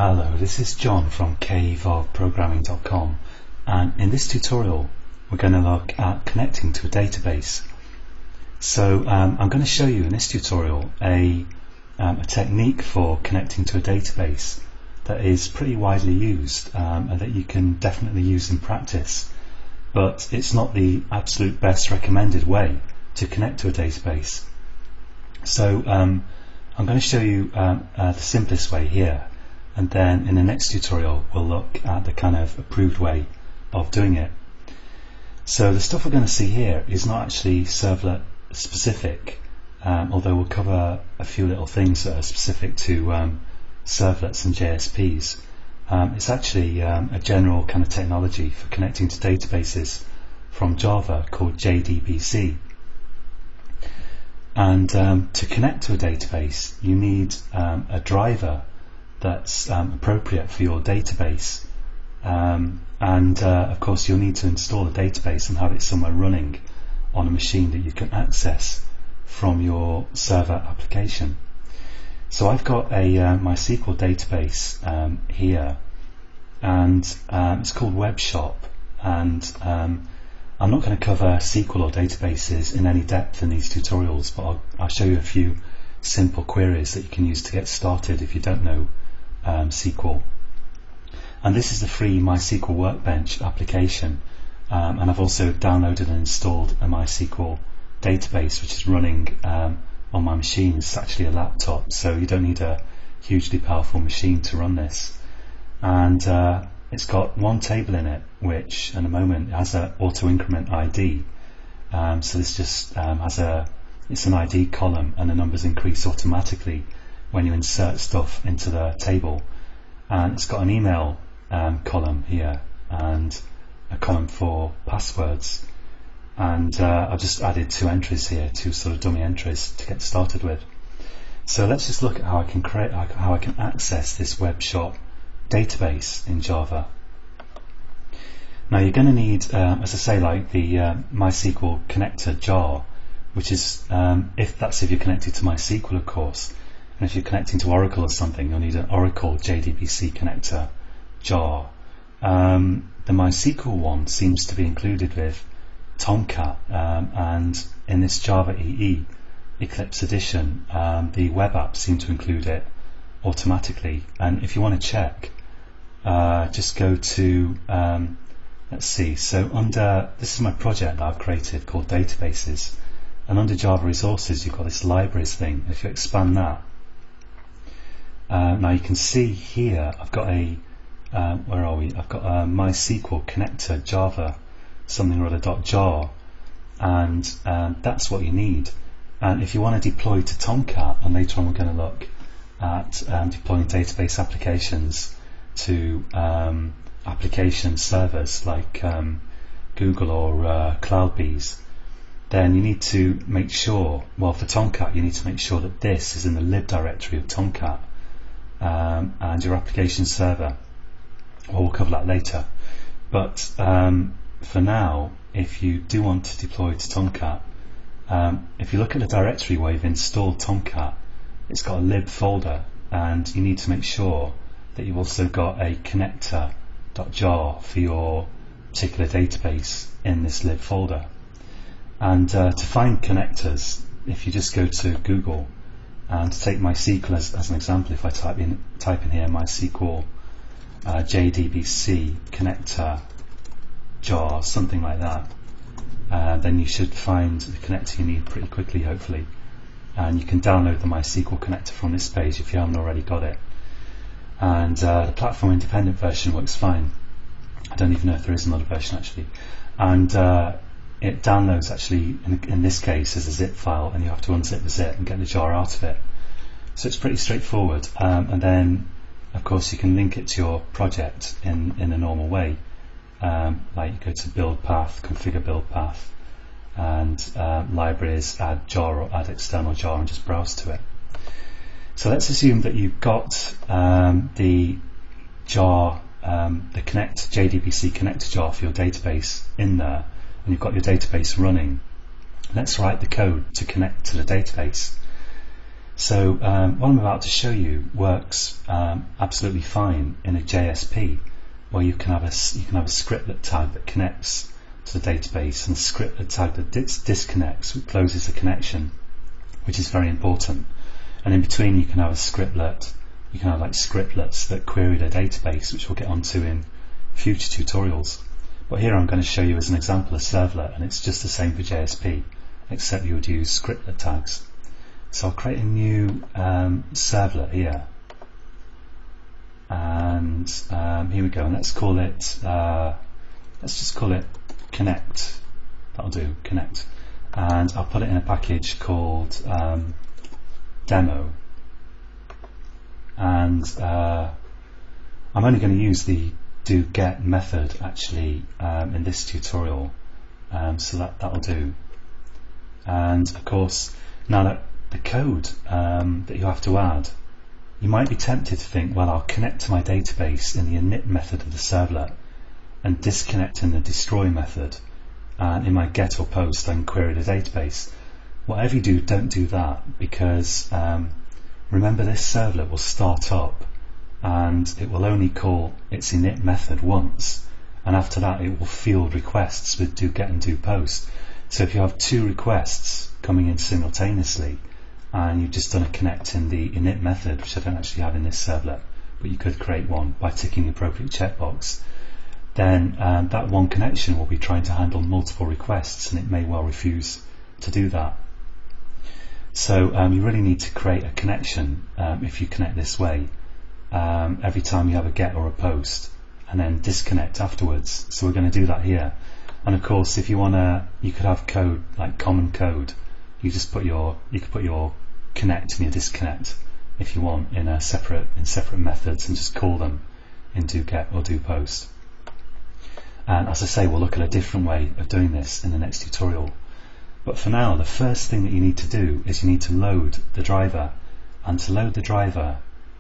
Hello, this is John from caveofprogramming.com, and in this tutorial we're going to look at connecting to a database. So I'm going to show you in this tutorial a technique for connecting to a database that is pretty widely used and that you can definitely use in practice, but it's not the absolute best recommended way to connect to a database. So I'm going to show you the simplest way here, and then in the next tutorial we'll look at the kind of approved way of doing it. So the stuff we're going to see here is not actually servlet specific, although we'll cover a few little things that are specific to servlets and JSPs. It's actually a general kind of technology for connecting to databases from Java called JDBC. And to connect to a database you need a driver that's appropriate for your database, and of course you'll need to install a database and have it somewhere running on a machine that you can access from your server application. So I've got a MySQL database here, and it's called WebShop, and I'm not going to cover SQL or databases in any depth in these tutorials, but I'll show you a few simple queries that you can use to get started if you don't know SQL. And this is the free MySQL Workbench application, and I've also downloaded and installed a MySQL database which is running on my machine. It's actually a laptop, so you don't need a hugely powerful machine to run this. And it's got one table in it which in a moment has an auto increment ID, so this just it's an ID column, and the numbers increase automatically when you insert stuff into the table. And it's got an email column here and a column for passwords, and I've just added two entries here, two sort of dummy entries to get started with. So let's just look at how I can access this WebShop database in Java. Now you're going to need, as I say, like the MySQL connector jar, which is if you're connected to MySQL, of course. And if you're connecting to Oracle or something, you'll need an Oracle JDBC connector jar. The MySQL one seems to be included with Tomcat, and in this Java EE Eclipse edition, the web apps seem to include it automatically. And if you want to check, just go to let's see, so under, this is my project that I've created called Databases, and under Java Resources you've got this Libraries thing. If you expand that, now you can see here I've got a where are we? I've got a MySQL connector Java something or other .jar, and that's what you need. And if you want to deploy to Tomcat, and later on we're going to look at deploying database applications to application servers like Google or CloudBees, then you need to make sure, well, for Tomcat you need to make sure that this is in the lib directory of Tomcat and your application server. Well, we'll cover that later, but for now, if you do want to deploy to Tomcat, if you look at the directory where you've installed Tomcat, it's got a lib folder, and you need to make sure that you've also got a connector.jar for your particular database in this lib folder. And to find connectors, if you just go to Google, and to take MySQL as an example, if I type in here MySQL JDBC connector jar, something like that, then you should find the connector you need pretty quickly, hopefully. And you can download the MySQL connector from this page if you haven't already got it. And the platform independent version works fine. I don't even know if there is another version actually. And it downloads actually in this case as a zip file, and you have to unzip the zip and get the jar out of it. So it's pretty straightforward, and then of course you can link it to your project in a normal way, like you go to build path, configure build path, and libraries, add jar or add external jar, and just browse to it. So let's assume that you've got the jar, the JDBC connector jar for your database in there, and you've got your database running. Let's write the code to connect to the database. So what I'm about to show you works absolutely fine in a JSP, where you can have a scriptlet tag that connects to the database and a scriptlet tag that disconnects, closes the connection, which is very important. And in between you can have a scriptlet. You can have like scriptlets that query the database, which we'll get onto in future tutorials. But here I'm going to show you as an example a servlet, and it's just the same for JSP, except you would use scriptlet tags. So I'll create a new servlet here, and here we go. And let's call it. Let's just call it connect. That'll do. Connect, and I'll put it in a package called demo. And I'm only going to use the doGet method actually in this tutorial, so that'll do. And of course, now that the code that you have to add, you might be tempted to think, well, I'll connect to my database in the init method of the servlet and disconnect in the destroy method, and in my get or post I can query the database. Whatever you do, don't do that, because remember, this servlet will start up and it will only call its init method once, and after that it will field requests with doGet and doPost. So if you have two requests coming in simultaneously and you've just done a connect in the init method, which I don't actually have in this servlet, but you could create one by ticking the appropriate checkbox, then that one connection will be trying to handle multiple requests, and it may well refuse to do that. So you really need to create a connection if you connect this way every time you have a get or a post, and then disconnect afterwards. So we're going to do that here. And of course, if you wanna, you could have code like common code. You just put your connect and your disconnect if you want in separate methods, and just call them in doGet or doPost. And as I say, we'll look at a different way of doing this in the next tutorial. But for now, the first thing that you need to do is you need to load the driver. And to load the driver,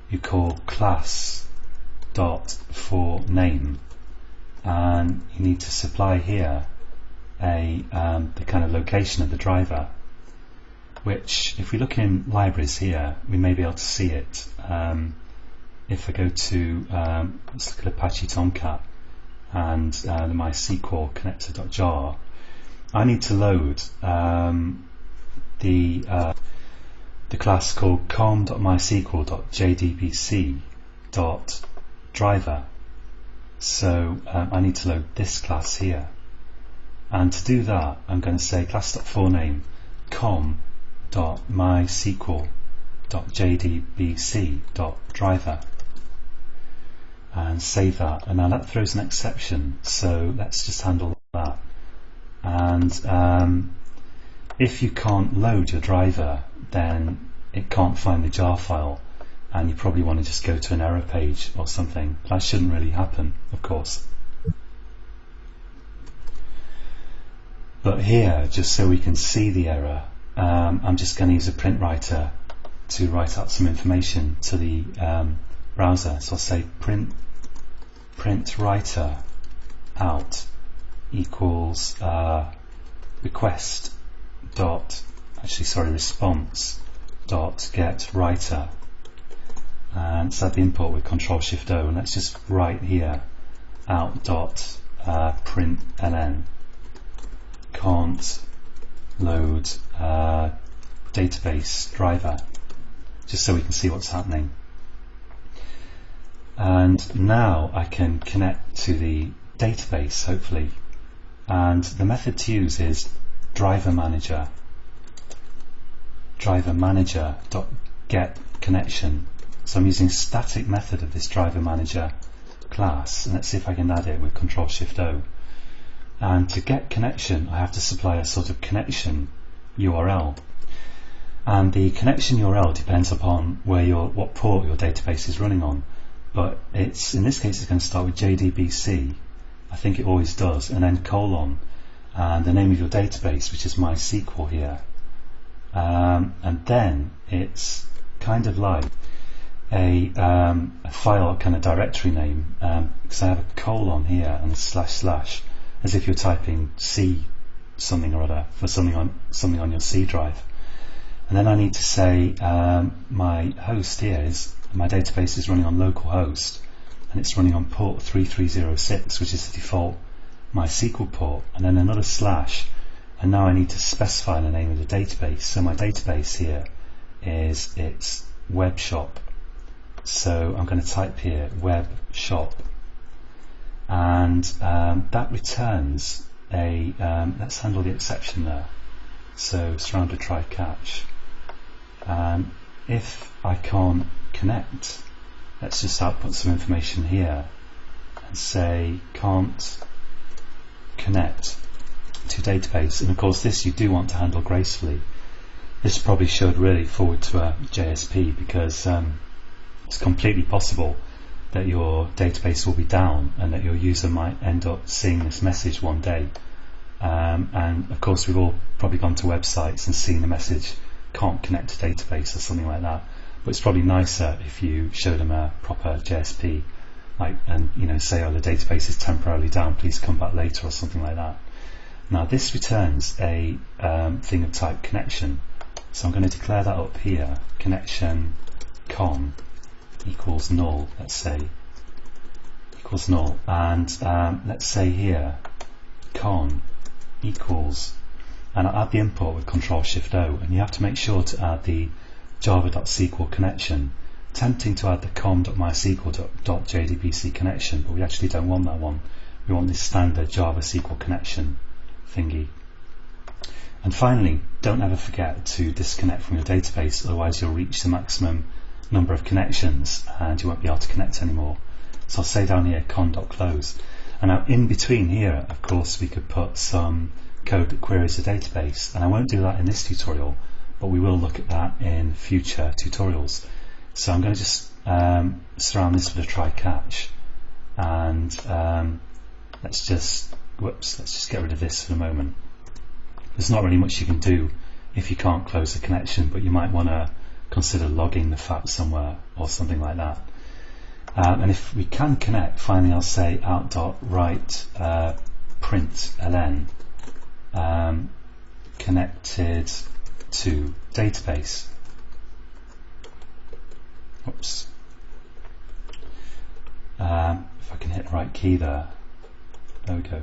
you call class.forName, and you need to supply here the kind of location of the driver, which, if we look in libraries here, we may be able to see it. If I go to let's look at Apache Tomcat and the MySQL connector.jar, I need to load the class called com.mysql.jdbc.driver. So I need to load this class here, and to do that I'm going to say class.forName com.mysql.jdbc.driver, and save that. And now that throws an exception, so let's just handle that. And if you can't load your driver, then it can't find the jar file, and you probably want to just go to an error page or something. That shouldn't really happen, of course. But here, just so we can see the error, I'm just going to use a print writer to write out some information to the browser. So I'll say print writer out equals response dot get writer, and set the import with Control-Shift-O, and let's just write here out dot println can't load database driver, just so we can see what's happening. And now I can connect to the database, hopefully, and the method to use is driver manager dot get connection. So I'm using a static method of this driver manager class, and let's see if I can add it with Control-Shift-O. And to get connection, I have to supply a sort of connection URL, and the connection URL depends upon what port your database is running on. But in this case it's going to start with JDBC, I think it always does, and then colon, and the name of your database, which is MySQL here, and then it's kind of like a file kind of directory name, because I have a colon here and a // as if you're typing C something or other for something on your C drive. And then I need to say my host here is, my database is running on localhost, and it's running on port 3306, which is the default MySQL port, and then another slash, and now I need to specify the name of the database. So my database here is its web shop. So I'm going to type here web shop, and that returns a, let's handle the exception there. So surrounded try catch. If I can't connect, let's just output some information here and say can't connect to database. And of course this you do want to handle gracefully. This probably should really forward to a JSP, because it's completely possible that your database will be down and that your user might end up seeing this message one day. And of course we've all probably gone to websites and seen the message can't connect to database or something like that, but it's probably nicer if you show them a proper JSP, like, and say, oh, the database is temporarily down, please come back later, or something like that. Now this returns a thing of type connection, so I'm going to declare that up here, connection con equals null, let's say, equals null, and let's say here con equals, and I'll add the import with Control-Shift-O, and you have to make sure to add the java.sql connection. Tempting to add the com.mysql.jdbc connection, but we actually don't want that one. We want this standard Java SQL connection thingy. And finally, don't ever forget to disconnect from your database, otherwise you'll reach the maximum number of connections and you won't be able to connect anymore. So I'll say down here con.close. And now in between here, of course, we could put some code that queries the database, and I won't do that in this tutorial, but we will look at that in future tutorials. So I'm going to just surround this with a try catch, and let's just get rid of this for the moment. There's not really much you can do if you can't close the connection, but you might want to consider logging the fact somewhere or something like that. And if we can connect, finally I'll say out.write println connected to database. Oops. If I can hit the right key there. There we go.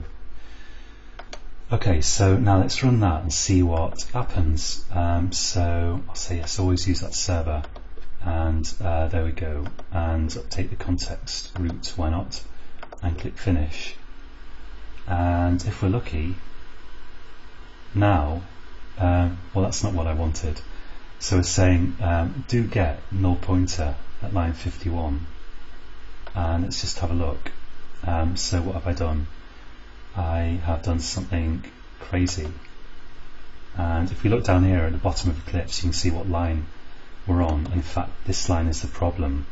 Okay, so now let's run that and see what happens. So I'll say yes, always use that server, and there we go, and update the context root, why not, and click finish. And if we're lucky now, well, that's not what I wanted. So it's saying do get null pointer at line 51, and let's just have a look. So what have I done? I have done something crazy, and if we look down here at the bottom of Eclipse, you can see what line we're on, and in fact this line is the problem.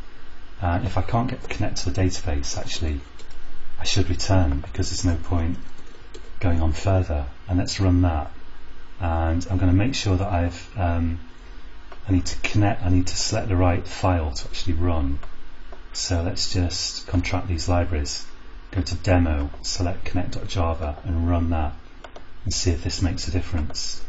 And if I can't get connect to the database, actually I should return, because there's no point going on further. And let's run that, and I'm going to make sure that I need to connect, I need to select the right file to actually run. So let's just contract these libraries, go to demo, select connect.java and run that, and see if this makes a difference.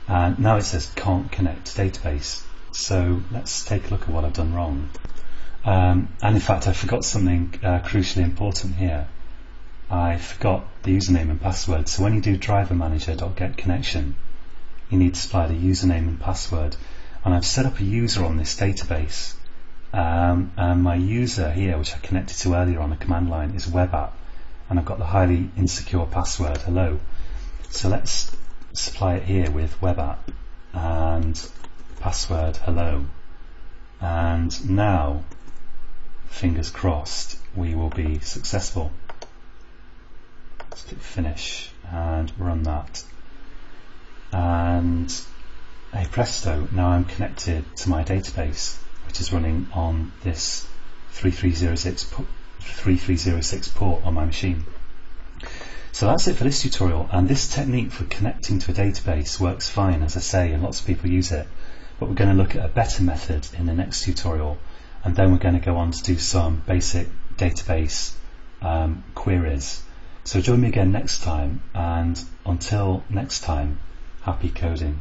And now it says can't connect to database. So let's take a look at what I've done wrong. And in fact I forgot something crucially important here. I forgot the username and password. So when you do driver manager.getConnection, you need to supply the username and password. And I've set up a user on this database, and my user here, which I connected to earlier on the command line, is web app, and I've got the highly insecure password hello. So let's supply it here with web app and password hello, and now fingers crossed we will be successful. Let's click finish and run that, and hey presto, now I'm connected to my database, which is running on this 3306 port on my machine. So that's it for this tutorial, and this technique for connecting to a database works fine, as I say, and lots of people use it, but we're going to look at a better method in the next tutorial, and then we're going to go on to do some basic database queries. So join me again next time, and until next time, happy coding.